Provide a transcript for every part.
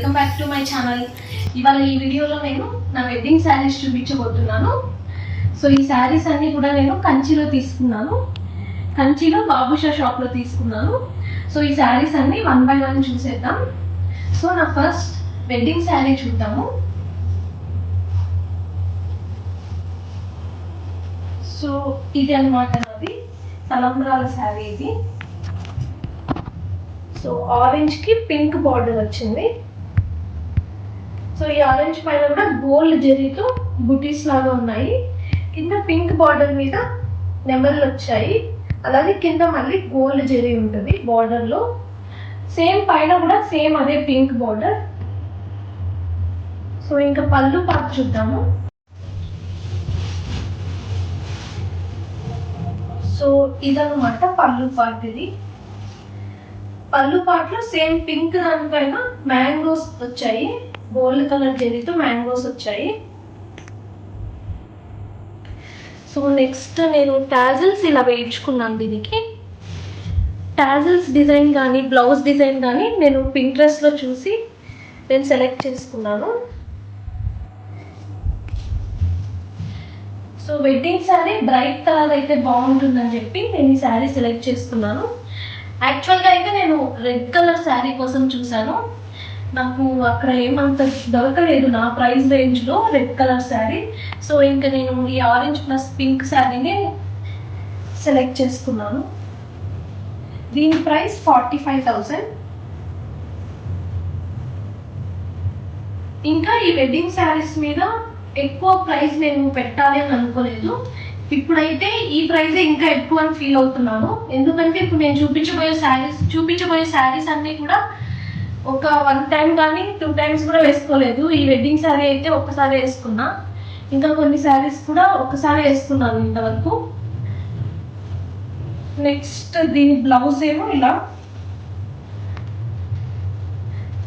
Welcome back to my channel. ఇవాళ ఈ వీడియోలో నేను నా వెడ్డింగ్ శారీస్ చూపించబోతున్నాను. సో ఈ శారీస్ అన్నీ కూడా నేను కంచిలో తీసుకున్నాను. కంచిలో బాబుషా షాప్లో తీసుకున్నాను. సో ఈ శారీస్ అన్నీ 1 by 1 చూసేద్దాం. సో నా ఫస్ట్ వెడ్డింగ్ శారీ చూద్దాము. సో ఇది అన్నమాట నాది తలంబ్రాల శారీ. ఇది సో ఆరెంజ్ కి పింక్ బార్డర్ వచ్చింది. సో ఈ ఆరెంజ్ పైన కూడా గోల్డ్ జరీతో బుటీస్ లాగా ఉన్నాయి. కింద పింక్ బార్డర్ మీద నెమళ్ళు వచ్చాయి. అలాగే కింద మళ్ళీ గోల్డ్ జరీ ఉంటుంది బార్డర్ లో. సేమ్ పైన కూడా సేమ్ అదే పింక్ బార్డర్. సో ఇంకా పళ్ళు పార్ట్ చూద్దాము. సో ఇదన్నమాట పళ్ళు పార్ట్. ఇది పళ్ళు పాటలో సేమ్ పింక్ దానిపైన మ్యాంగోస్ వచ్చాయి. గోల్డ్ కలర్ జరీతో మ్యాంగోస్ వచ్చాయి. సో నెక్స్ట్ నేను టాజిల్స్ ఇలా వేయించుకున్నాను. దీనికి టాజిల్స్ డిజైన్ కానీ బ్లౌజ్ డిజైన్ కానీ నేను పింట్రెస్ట్లో చూసి నేను సెలెక్ట్ చేసుకున్నాను. So wedding sari bright colour అయితే బాగుంటుందని చెప్పి నేను ఈ శారీ సెలెక్ట్ చేసుకున్నాను. యాక్చువల్గా అయితే నేను రెడ్ కలర్ శారీ కోసం చూశాను. నాకు అక్కడ ఏమంత దొరకలేదు నా ప్రైస్ రేంజ్లో రెడ్ కలర్ శారీ. సో ఇంకా నేను ఈ ఆరెంజ్ ప్లస్ పింక్ శారీని సెలెక్ట్ చేసుకున్నాను. దీని ప్రైస్ 45,000. ఇంకా ఈ వెడ్డింగ్ శారీస్ మీద ఎక్కువ ప్రైస్ నేను పెట్టాలి అని అనుకోలేదు. ఇప్పుడైతే ఈ ప్రైజే ఇంకా ఎక్కువ అని ఫీల్ అవుతున్నాను. ఎందుకంటే ఇప్పుడు నేను చూపించబోయే శారీస్ అన్నీ కూడా ఒక 1 time కానీ 2 times కూడా వేసుకోలేదు. ఈ వెడ్డింగ్ శారీ అయితే ఒక్కసారి వేసుకున్నా. ఇంకా కొన్ని శారీస్ కూడా ఒక్కసారి వేసుకున్నాను ఇంతవరకు. నెక్స్ట్ దీని బ్లౌజ్ ఏమో ఇలా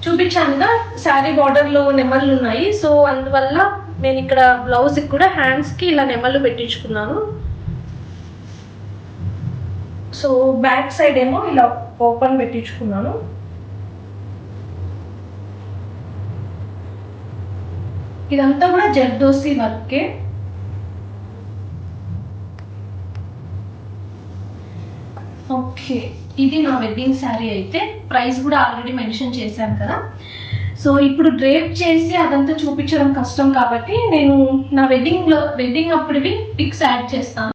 చూపించానుగా, శారీ బార్డర్లో నెమళ్ళు ఉన్నాయి. సో అందువల్ల నేను ఇక్కడ బ్లౌజ్కి కూడా హ్యాండ్స్కి ఇలా నెమళ్ళు పెట్టించుకున్నాను. సో బ్యాక్ సైడ్ ఏమో ఇలా ఓపెన్ పెట్టించుకున్నాను. ఇదంతా కూడా జర్దోసి వర్కే. ఓకే, ఇది నా వెడ్డింగ్ శారీ. అయితే ప్రైస్ కూడా ఆల్రెడీ మెన్షన్ చేశాను కదా. సో ఇప్పుడు డ్రేప్ చేసి అదంతా చూపించడం కష్టం కాబట్టి నేను నా వెడ్డింగ్ అప్పుడువి పిక్స్ యాడ్ చేస్తాను.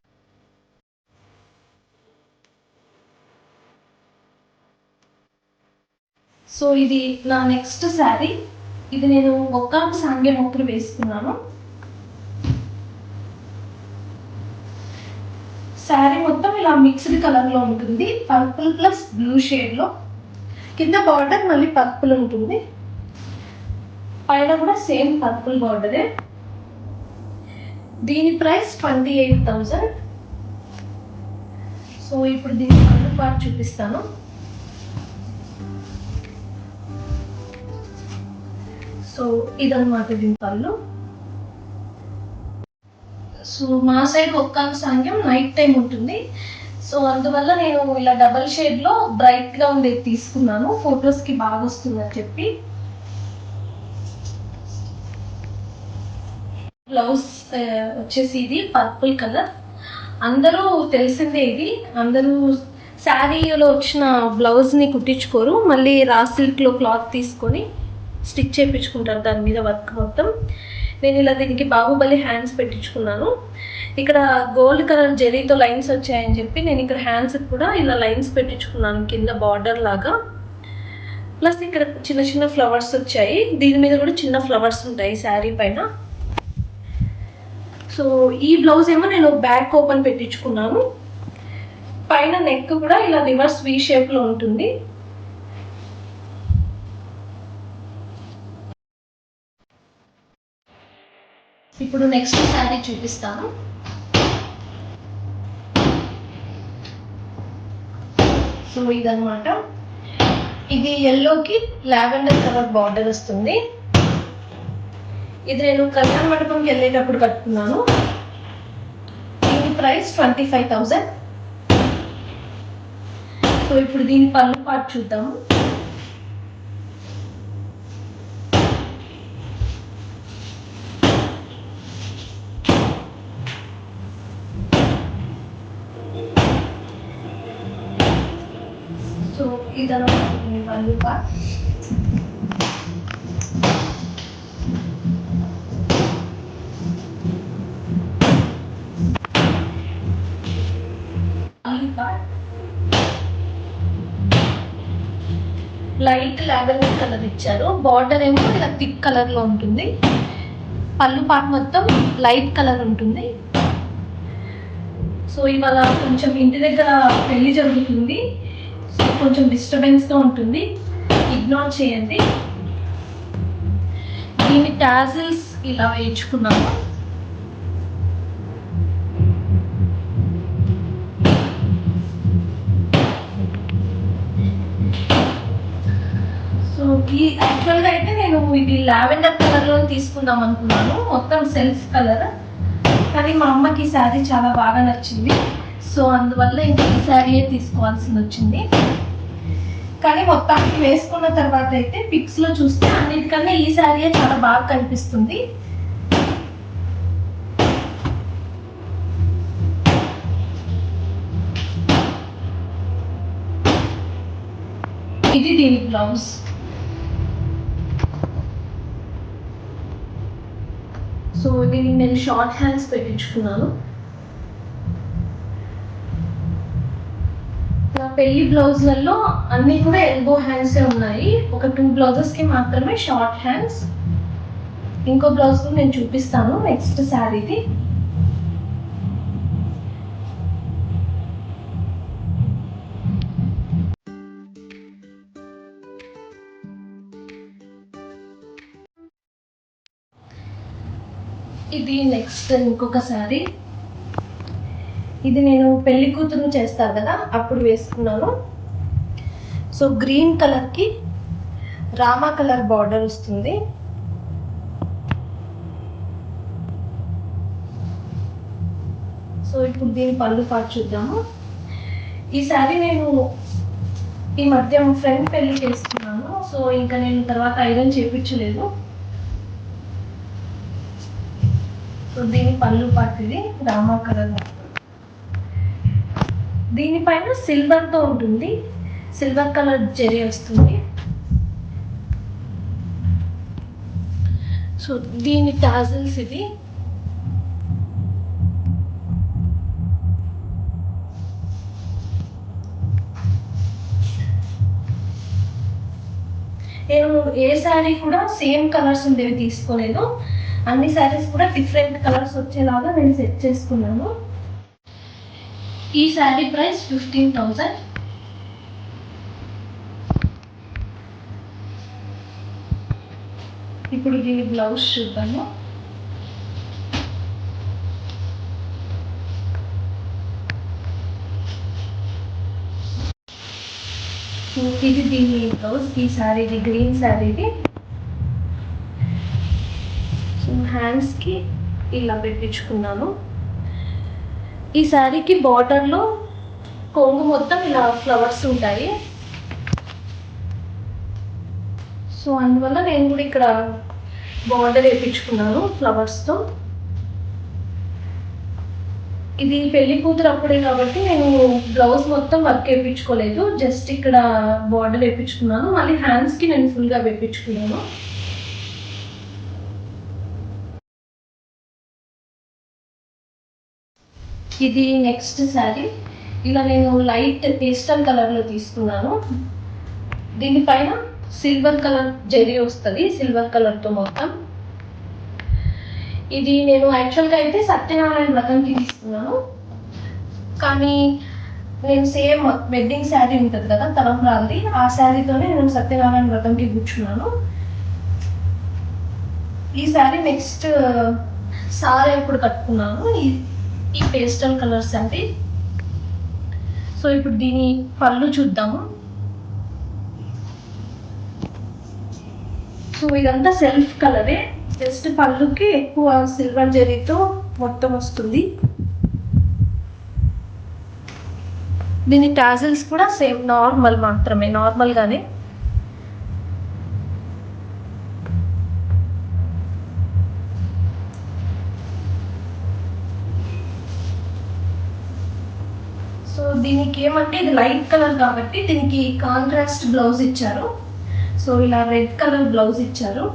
సో ఇది నా నెక్స్ట్ శారీ. ఇది నేను ఒక్కాకు సాంగే మొక్కులు వేసుకున్నాను. శారీ మొత్తం ఇలా మిక్స్డ్ కలర్లో ఉంటుంది. పర్పుల్ ప్లస్ బ్లూ షేడ్లో. కింద బార్డర్ మళ్ళీ పర్పుల్ ఉంటుంది. పైన కూడా సేమ్ పర్పుల్ బార్డరే. దీని ప్రైస్ 28,000. సో ఇప్పుడు దీని పళ్ళు పార్ట్ చూపిస్తాను. సో ఇదన్నమాట దీని పళ్ళు. సో మా సైడ్ ఒక్క సాంగ్యం నైట్ టైం ఉంటుంది. సో అందువల్ల నేను ఇలా డబల్ షేడ్లో బ్రైట్గా ఉండేది తీసుకున్నాను. ఫొటోస్కి బాగా వస్తుందని చెప్పి. బ్లౌజ్ వచ్చేసి ఇది పర్పుల్ కలర్. అందరూ తెలిసిందే ఇది. అందరూ శారీలో వచ్చిన బ్లౌజ్ని కుట్టించుకోరు, మళ్ళీ రా సిల్క్లో క్లాత్ తీసుకొని స్టిచ్ చేయించుకుంటారు దాని మీద వర్క్ మొత్తం. నేను ఇలా దీనికి బాహుబలి హ్యాండ్స్ పెట్టించుకున్నాను. ఇక్కడ గోల్డ్ కలర్ జెరీతో లైన్స్ వచ్చాయని చెప్పి నేను ఇక్కడ హ్యాండ్స్కి కూడా ఇలా లైన్స్ పెట్టించుకున్నాను కింద బార్డర్ లాగా. ప్లస్ ఇక్కడ చిన్న చిన్న ఫ్లవర్స్ వచ్చాయి. దీని మీద కూడా చిన్న ఫ్లవర్స్ ఉంటాయి శారీ పైన. సో ఈ బ్లౌజ్ ఏమో నేను బ్యాక్ ఓపెన్ పెట్టించుకున్నాను. పైన నెక్ కూడా ఇలా రివర్స్ వి షేప్లో ఉంటుంది. ఇప్పుడు నెక్స్ట్ శారీ చూపిస్తాను. సో ఇదన్నమాట. ఇది ఎల్లోకి లావెండర్ కలర్ బార్డర్ వస్తుంది. ఇది నేను కళ్యాణ మండపంకి వెళ్ళేటప్పుడు కట్టుకున్నాను. దీని ప్రైస్ 25,000. సో ఇప్పుడు దీని పళ్ళు పార్ట్ చూద్దాము. ఇదనమాట పళ్ళు పార్ట్. లైట్ లావెండర్ కలర్ ఇచ్చారు. బార్డర్ ఏమో ఇలా థిక్ కలర్ లో ఉంటుంది. పళ్ళు పార్ట్ మొత్తం లైట్ కలర్ ఉంటుంది. సో ఇవాళ కొంచెం ఇంటి దగ్గర పెళ్లి జరుగుతుంది. సో కొంచెం డిస్టర్బెన్స్గా ఉంటుంది, ఇగ్నోర్ చేయండి. దీని టాజిల్స్ ఇలా వేయించుకున్నాము. సో ఈ యాక్చువల్గా అయితే నేను ఇది లావెండర్ కలర్లో తీసుకుందాం అనుకున్నాను, మొత్తం సెల్ఫ్ కలర్. కానీ మా అమ్మకి ఈ శారీ చాలా బాగా నచ్చింది. సో అందువల్ల ఇంక ఈ శారీయే తీసుకోవాల్సి వచ్చింది. కానీ మొత్తానికి వేసుకున్న తర్వాత అయితే పిక్స్లో చూస్తే అన్నిటికన్నా ఈ శారీయే చాలా బాగా కనిపిస్తుంది. ఇది దీని బ్లౌజ్. సో దీనికి నేను షార్ట్ హ్యాండ్స్ పెట్టించుకున్నాను. నా పెళ్లి బ్లౌజ్లలో అన్నీ కూడా ఎల్బో హ్యాండ్సే ఉన్నాయి. ఒక 2 బ్లౌజెస్కి మాత్రమే షార్ట్ హ్యాండ్స్. ఇంకో బ్లౌజ్ కూడా నేను చూపిస్తాను నెక్స్ట్ శారీది. ఇది నెక్స్ట్ ఇంకొక శారీ. ఇది నేను పెళ్లి కూతురు చేస్తారు కదా అప్పుడు వేసుకున్నాను. సో గ్రీన్ కలర్కి రామా కలర్ బార్డర్ వస్తుంది. సో ఇప్పుడు దీని పళ్ళు పాటు చూద్దాము. ఈ శారీ నేను ఈ మధ్య ఫ్రెండ్ పెళ్లి చేసుకున్నాను. సో ఇంకా నేను తర్వాత ఐరన్ చేయించలేదు. సో దీని పళ్ళు పాటు ఇది రామా కలర్. దీనిపైన సిల్వర్తో ఉంటుంది, సిల్వర్ కలర్ జరీ వస్తుంది. సో దీని టాజిల్స్ ఇది. నేను ఏ శారీ కూడా సేమ్ కలర్స్ ఉండేవి తీసుకోలేదు. అన్ని శారీస్ కూడా డిఫరెంట్ కలర్స్ వచ్చేలాగా నేను సెట్ చేసుకున్నాను. ఈ శారీ ప్రైస్ 15,000. ఇప్పుడు దీని బ్లౌజ్ చూద్దాము. ఇది దీని బ్లౌజ్. ఈ శారీది గ్రీన్ శారీది. సో హ్యాండ్స్కి ఇలా పెట్టించుకున్నాను. ఈ శారీకి బార్డర్లో కొంగు మొత్తం ఇలా ఫ్లవర్స్ ఉంటాయి. సో అందువల్ల నేను కూడా ఇక్కడ బార్డర్ వేయించుకున్నాను ఫ్లవర్స్తో. ఇది పెళ్లి కూతురు అప్పుడే కాబట్టి నేను బ్లౌజ్ మొత్తం వర్క్ వేయించుకోలేదు, జస్ట్ ఇక్కడ బార్డర్ వేయించుకున్నాను. మళ్ళీ హ్యాండ్స్కి నేను ఫుల్గా వేయించుకున్నాను. ఇది నెక్స్ట్ శారీ. ఇలా నేను లైట్ పేస్టల్ కలర్లో తీసుకున్నాను. దీనిపైన సిల్వర్ కలర్ జరీ వస్తుంది, సిల్వర్ కలర్తో మొత్తం. ఇది నేను యాక్చువల్గా అయితే సత్యనారాయణ వ్రతంకి తీసుకున్నాను. కానీ నేను సేమ్ వెడ్డింగ్ శారీ ఉంటుంది కదా తలంబ్రాలది, ఆ శారీతోనే నేను సత్యనారాయణ వ్రతంకి కూర్చున్నాను. ఈ శారీ నెక్స్ట్ సారీ ఇప్పుడు కట్టుకున్నాను, ఈ పేస్టల్ కలర్ శారీ. సో ఇప్పుడు దీని పళ్ళు చూద్దాము. సో ఇదంతా సెల్ఫ్ కలరే, జస్ట్ పళ్ళుకి ఎక్కువ సిల్వర్ జరీతో మొత్తం వస్తుంది. దీని టాజిల్స్ కూడా సేమ్ నార్మల్ మాత్రమే, నార్మల్గానే. సో దీనికి ఏమంటే ఇది లైట్ కలర్ కాబట్టి దీనికి కాంట్రాస్ట్ బ్లౌజ్ ఇచ్చారు. సో ఇలా రెడ్ కలర్ బ్లౌజ్ ఇచ్చారు.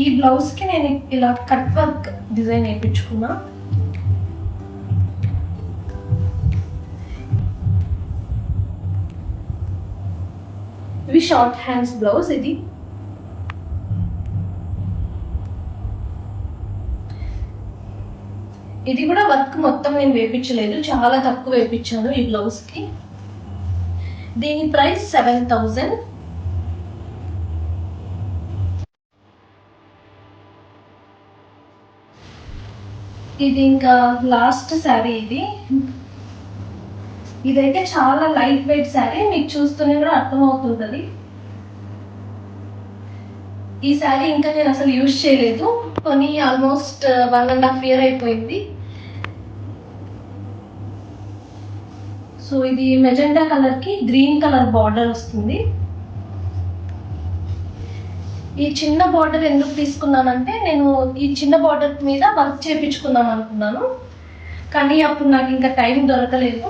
ఈ బ్లౌజ్కి నేను ఇలా కట్ వర్క్ డిజైన్ వేయించుకున్నా. ఇవి షార్ట్ హ్యాండ్స్ బ్లౌజ్. ఇది కూడా వర్క్ మొత్తం నేను వేయించలేదు, చాలా తక్కువ వేయించాను ఈ బ్లౌజ్కి. దీని ప్రైస్ 7,000. ఇది ఇంకా లాస్ట్ శారీ. ఇదైతే చాలా లైట్ వెయిట్ శారీ, మీకు చూస్తూనే కూడా అర్థమవుతుంది. ఈ శారీ ఇంకా నేను అసలు యూజ్ చేయలేదు, కొని ఆల్మోస్ట్ 1.5 year అయిపోయింది. సో ఇది మెజెండా కలర్కి గ్రీన్ కలర్ బార్డర్ వస్తుంది. ఈ చిన్న బార్డర్ ఎందుకు తీసుకున్నానంటే నేను ఈ చిన్న బార్డర్ మీద వర్క్ చేయించుకుందాం అనుకున్నాను, కానీ అప్పుడు నాకు ఇంకా టైం దొరకలేదు.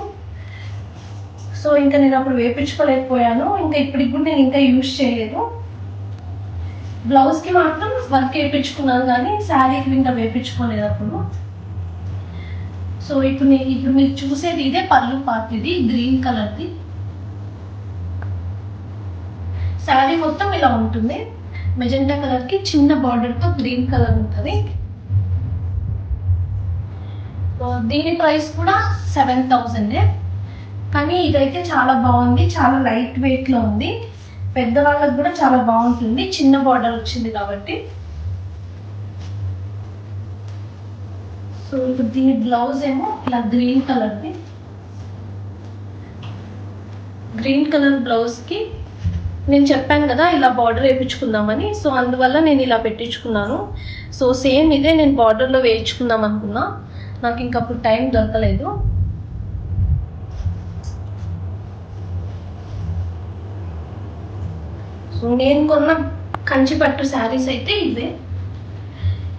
సో ఇంకా నేను అప్పుడు వేయించుకోలేకపోయాను. ఇంకా ఇప్పటికి కూడా నేను ఇంకా యూజ్ చేయలేదు. బ్లౌజ్కి మాత్రం వర్క్ వేయించుకున్నాను కానీ శారీకి ఇంకా వేయించుకోలేదు అప్పుడు. సో ఇప్పుడు మీరు చూసేది ఇదే పళ్ళు పార్ట్. ఇది గ్రీన్ కలర్ది. శారీ మొత్తం ఇలా ఉంటుంది. మెజెండా కలర్కి చిన్న బార్డర్తో గ్రీన్ కలర్ ఉంటుంది. సో దీని ప్రైస్ కూడా 7,000. కానీ ఇదైతే చాలా బాగుంది, చాలా లైట్ వెయిట్లో ఉంది. పెద్దవాళ్ళకి కూడా చాలా బాగుంటుంది, చిన్న బార్డర్ వచ్చింది కాబట్టి. సో ఇప్పుడు దీని బ్లౌజ్ ఏమో ఇలా గ్రీన్ కలర్ది. గ్రీన్ కలర్ బ్లౌజ్కి నేను చెప్పాను కదా ఇలా బార్డర్ వేయించుకుందామని, సో అందువల్ల నేను ఇలా పెట్టించుకున్నాను. సో సేమ్ ఇదే నేను బార్డర్లో వేయించుకుందాం అనుకున్నా, నాకు ఇంకా అప్పుడు టైం దొరకలేదు. సో నేను కొన్న కంచిపట్టు శారీస్ అయితే ఇవే.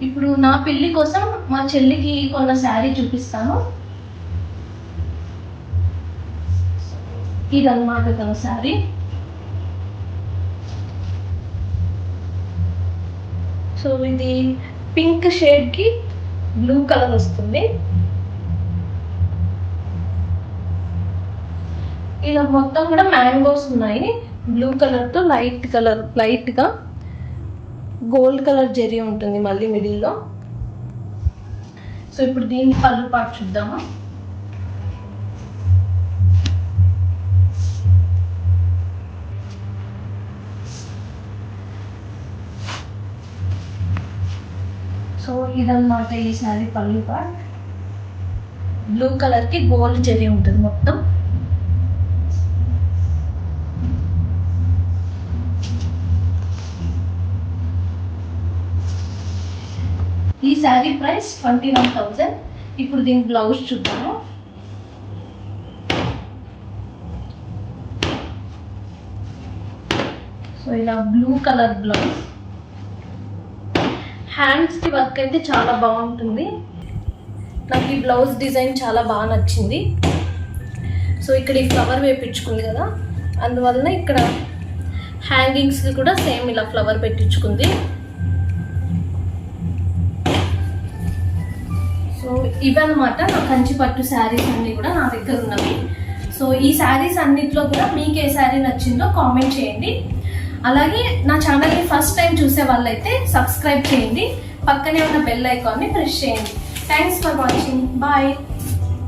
ఇప్పుడు నా పెళ్ళి కోసం మా చెల్లికి కొన్న శారీ చూపిస్తాను. ఇదన్నమాట తన శారీ. సో ఇది పింక్ షేడ్కి బ్లూ కలర్ వస్తుంది. ఇలా మొత్తం కూడా మ్యాంగోస్ ఉన్నాయి. బ్లూ కలర్తో లైట్గా గోల్డ్ కలర్ జరీ ఉంటుంది మళ్ళీ మిడిల్లో. సో ఇప్పుడు దీని పళ్ళు పాటు చూద్దాము. సో ఇదన్నమాట ఈ శారీ పళ్ళు పార్ట్. బ్లూ కలర్కి గోల్డ్ జరీ ఉంటుంది మొత్తం. ఈ శారీ ప్రైస్ 21,000. ఇప్పుడు దీని బ్లౌజ్ చూద్దాము. సో ఇలా బ్లూ కలర్ బ్లౌజ్. హ్యాండ్స్కి వర్క్ అయితే చాలా బాగుంటుంది. నాకు ఈ బ్లౌజ్ డిజైన్ చాలా బాగా నచ్చింది. సో ఇక్కడ ఈ ఫ్లవర్ వేయించుకుంది కదా, అందువలన ఇక్కడ హ్యాంగింగ్స్కి కూడా సేమ్ ఇలా ఫ్లవర్ పెట్టించుకుంది. సో ఇవన్నమాట నా కంచిపట్టు శారీస్ అన్నీ కూడా నా దగ్గర ఉన్నవి. సో ఈ శారీస్ అన్నిట్లో కూడా మీకు ఏ శారీ నచ్చిందో కామెంట్ చేయండి. అలాగే నా ఛానల్ని ఫస్ట్ టైం చూసే వాళ్ళైతే సబ్స్క్రైబ్ చేయండి, పక్కనే ఉన్న బెల్ ఐకాన్ని ప్రెస్ చేయండి. Thanks for watching. బాయ్.